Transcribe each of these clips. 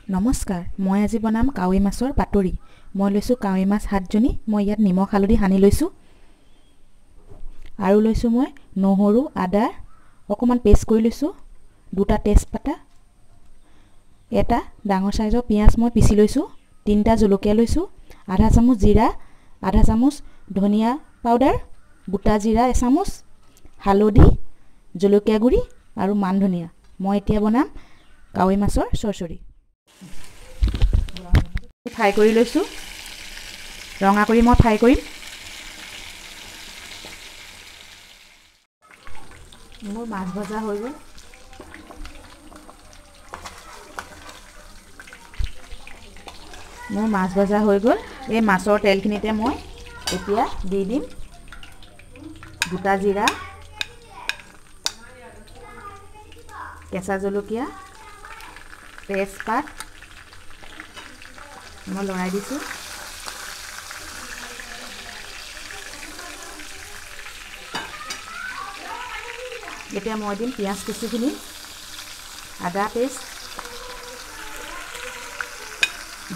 নমস্কাৰ, মই আজি বনাম কাৱৈ মাছৰ পাতৰি। মই লৈছোঁ কাৱৈ মাছ 7জনী। মই ইয়াত নিমখ হালধি সানি লৈছোঁ। আৰু লৈছোঁ মই নহৰু আদা অকণমান পেষ্ট কৰি লৈছোঁ, 2টা তেজপাতা, এটা ডাঙৰ সাইজৰ পিঁয়াজ মই পিচি লৈছোঁ, 3টা জলকীয়া লৈছোঁ, আধা চামুচ জিৰা, আধা চামুচ ধনিয়া পাউডাৰ, গোটা জিৰা এচামুচ, হালধি, জলকীয়া গুড়ি আৰু মান ধনিয়া। মই এতিয়া বনাম কাৱৈ মাছৰ চৰচৰি। ফ্ৰাই কৰি লৈছোঁ, ৰঙা কৰি মই ফ্ৰাই কৰিম। মোৰ মাছ ভজা হৈ গ'ল। এই মাছৰ তেলখিনিতে মই এতিয়া দি দিম গোটা জিৰা, কেঁচা জলকীয়া, তেজপাত। মই লৰাই দিছোঁ। এতিয়া মই দিম পিঁয়াজ কুচিখিনি, আদা পেষ্ট,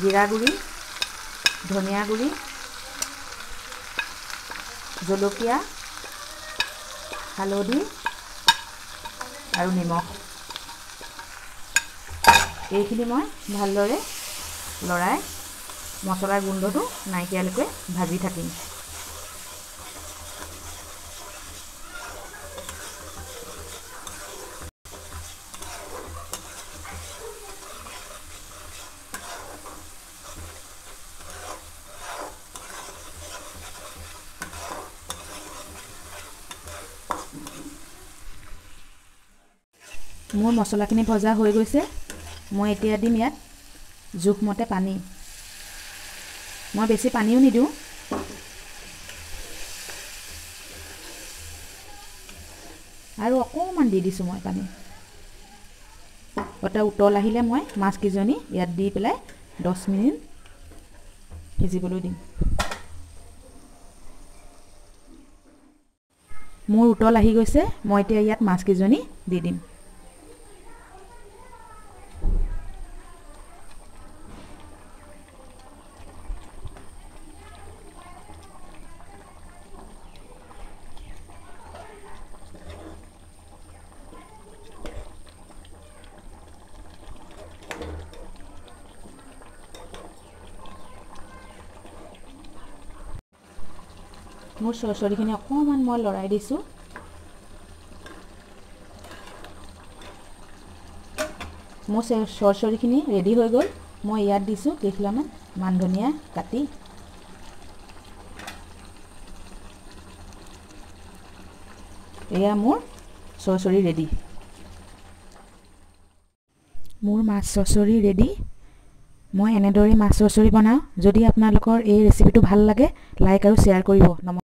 জিৰা গুড়ি, ধনিয়া গুড়ি, জলকীয়া, হালধি আৰু নিমখ। এইখিনি মই ভালদৰে লৰাই মছলাৰ গোন্ধটো নাইকিয়ালৈকে ভাজি থাকিম। মোৰ মছলাখিনি ভজা হৈ গৈছে। মই এতিয়া দিম ইয়াত জোখমতে পানী। মই বেছি পানীও নিদিওঁ। আৰু অকণমান দি দিছোঁ মই পানী। এটা উতল আহিলে মই মাছকেইজনী ইয়াত দি পেলাই 10 মিনিট সিজিবলৈ দিম। মোৰ উতল আহি গৈছে। মই এতিয়া ইয়াত মাছকেইজনী দি দিম। মোৰ চৰচৰিখিনি অকণমান মই লৰাই দিছোঁ। মোৰ চৰচৰিখিনি ৰেডি হৈ গ'ল। মই ইয়াত দিছোঁ কেইখিলামান মান ধনিয়া কাটি। এয়া মোৰ চৰচৰি ৰেডি। মোৰ মাছ চৰচৰি ৰেডি। মই এনেদৰে মাছ চৰচৰি বনাওঁ। যদি আপোনালোকৰ এই ৰেচিপিটো ভাল লাগে, লাইক আৰু শ্বেয়াৰ কৰিব।